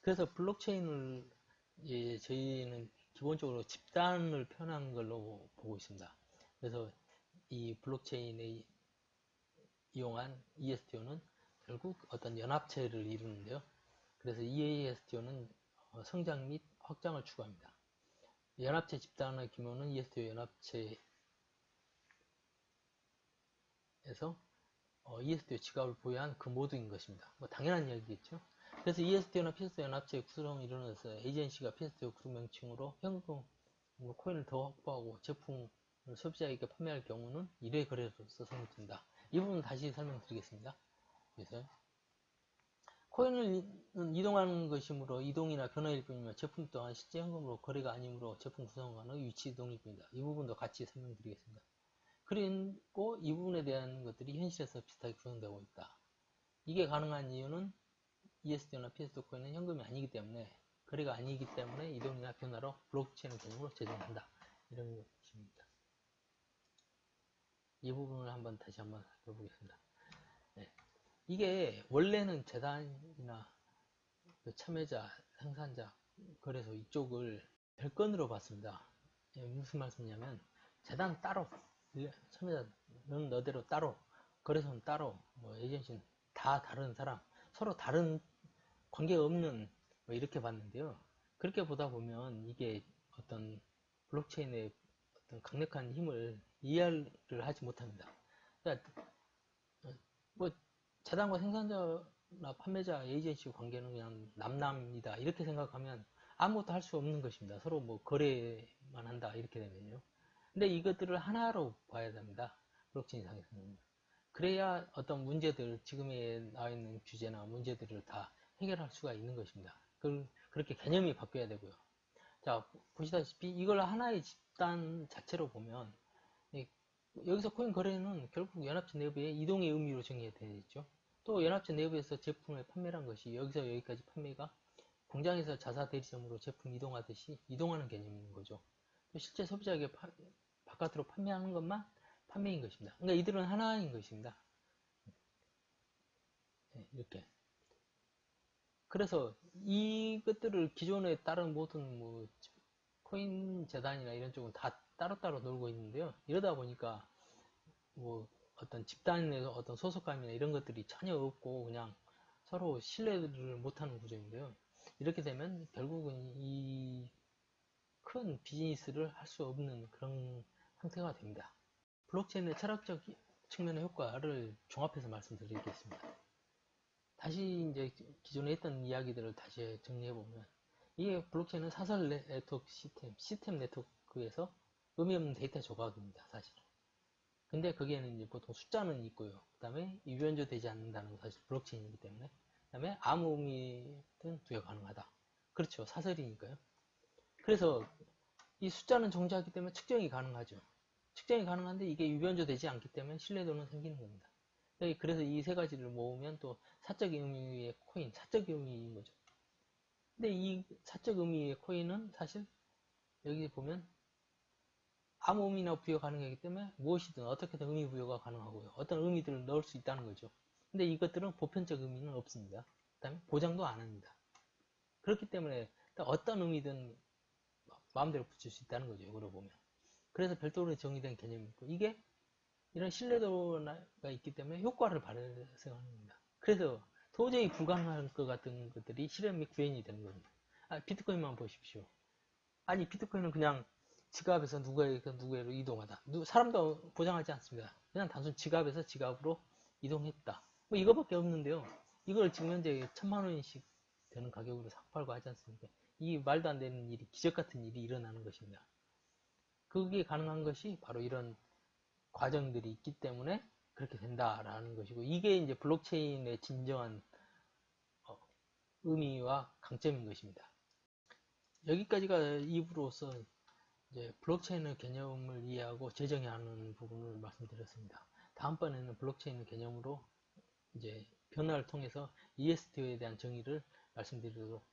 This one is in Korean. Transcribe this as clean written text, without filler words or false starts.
그래서 블록체인을 저희는 기본적으로 집단을 표현한 걸로 보고 있습니다. 그래서 이 블록체인에 이용한 ESDO는 결국 어떤 연합체를 이루는데요. 그래서 EASDO는 성장 및 확장을 추구합니다. 연합체 집단의 규모는 ESDO 연합체에서 ESDO 지갑을 보유한 그 모두인 것입니다. 뭐 당연한 이야기겠죠. 그래서 ESDO나 PSDO 연합체의 구성을 이루면서 에이전시가 PSDO 그룹 명칭으로 현금, 코인을 더 확보하고 제품을 소비자에게 판매할 경우는 1회 거래로서 성립된다. 이 부분 다시 설명드리겠습니다. 그래서 코인을 이동하는 것이므로 이동이나 변화일 뿐이며 제품 또한 실제 현금으로 거래가 아니므로 제품 구성과는 위치 독립입니다. 이 부분도 같이 설명드리겠습니다. 그리고 이 부분에 대한 것들이 현실에서 비슷하게 구성되고 있다. 이게 가능한 이유는 ESD나 PS도 코인은 현금이 아니기 때문에 거래가 아니기 때문에 이동이나 변화로 블록체인 개념으로 제정한다. 이런 것입니다. 이 부분을 다시 한번 살펴보겠습니다. 네. 이게 원래는 재단이나 참여자, 생산자, 거래소 이쪽을 별건으로 봤습니다. 무슨 말씀이냐면 재단 따로, 참여자는 너대로 따로, 거래소는 따로, 에이전시는 다 다른 사람, 서로 다른 관계가 없는 이렇게 봤는데요. 그렇게 보다 보면 이게 어떤 블록체인의 어떤 강력한 힘을 이해를 하지 못합니다. 그러니까 뭐 재단과 생산자나 판매자 에이전시 관계는 그냥 남남이다 이렇게 생각하면 아무것도 할 수 없는 것입니다. 서로 거래만 한다 이렇게 되면요. 근데 이것들을 하나로 봐야 됩니다. 블록체인 상에서는. 그래야 어떤 문제들, 지금에 나와 있는 규제나 문제들을 다 해결할 수가 있는 것입니다. 그렇게 개념이 바뀌어야 되고요. 자, 보시다시피 이걸 하나의 집단 자체로 보면 여기서 코인 거래는 결국 연합체 내부의 이동의 의미로 정의되어 있죠. 또 연합체 내부에서 제품을 판매한 것이 여기서 여기까지 판매가 공장에서 자사 대리점으로 제품 이동하듯이 이동하는 개념인 거죠. 또 실제 소비자에게 바깥으로 판매하는 것만 판매인 것입니다. 그러니까 이들은 하나인 것입니다. 네, 이렇게. 그래서 이것들을 기존에 다른 모든 코인 재단이나 이런 쪽은 다 따로따로 놀고 있는데요. 이러다 보니까 어떤 집단에서 어떤 소속감이나 이런 것들이 전혀 없고 그냥 서로 신뢰를 못하는 구조인데요. 이렇게 되면 결국은 이 큰 비즈니스를 할 수 없는 그런 상태가 됩니다. 블록체인의 철학적 측면의 효과를 종합해서 말씀드리겠습니다. 다시 이제 기존에 했던 이야기들을 다시 정리해보면 이게 블록체인은 사설 네트워크 시스템 네트워크에서 의미 없는 데이터 조각입니다, 사실은. 근데 거기에는 이제 보통 숫자는 있고요. 그 다음에 유변조 되지 않는다는 건 사실 블록체인이기 때문에. 그 다음에 아무 의미든 부여 가능하다. 그렇죠. 사설이니까요. 그래서 이 숫자는 존재하기 때문에 측정이 가능하죠. 측정이 가능한데 이게 유변조 되지 않기 때문에 신뢰도는 생기는 겁니다. 그래서 이 세 가지를 모으면 또 사적 의미의 코인, 사적 의미인 거죠. 근데 이 사적 의미의 코인은 사실 여기 보면 아무 의미나 부여 가능하기 때문에 무엇이든 어떻게든 의미 부여가 가능하고요. 어떤 의미들을 넣을 수 있다는 거죠. 근데 이것들은 보편적 의미는 없습니다. 그 다음에 보장도 안 합니다. 그렇기 때문에 어떤 의미든 마음대로 붙일 수 있다는 거죠. 이거로 보면. 그래서 별도로 정의된 개념이고 이게 이런 신뢰도가 있기 때문에 효과를 발생하는 겁니다. 그래서 도저히 불가능한 것 같은 것들이 실현 및 구현이 되는 겁니다. 비트코인만 보십시오. 아니 비트코인은 그냥 지갑에서 누구에로 이동하다. 사람도 보장하지 않습니다. 그냥 단순 지갑에서 지갑으로 이동했다. 이거밖에 없는데요. 이걸 지금 현재 1000만 원씩 되는 가격으로 삭팔고 하지 않습니까? 이 말도 안 되는 일이, 기적 같은 일이 일어나는 것입니다. 그게 가능한 것이 바로 이런 과정들이 있기 때문에 그렇게 된다라는 것이고, 이게 이제 블록체인의 진정한 의미와 강점인 것입니다. 여기까지가 2부로서 이제 블록체인의 개념을 이해하고 재정해야 하는 부분을 말씀드렸습니다. 다음번에는 블록체인의 개념으로 이제 변화를 통해서 ESDO에 대한 정의를 말씀드리도록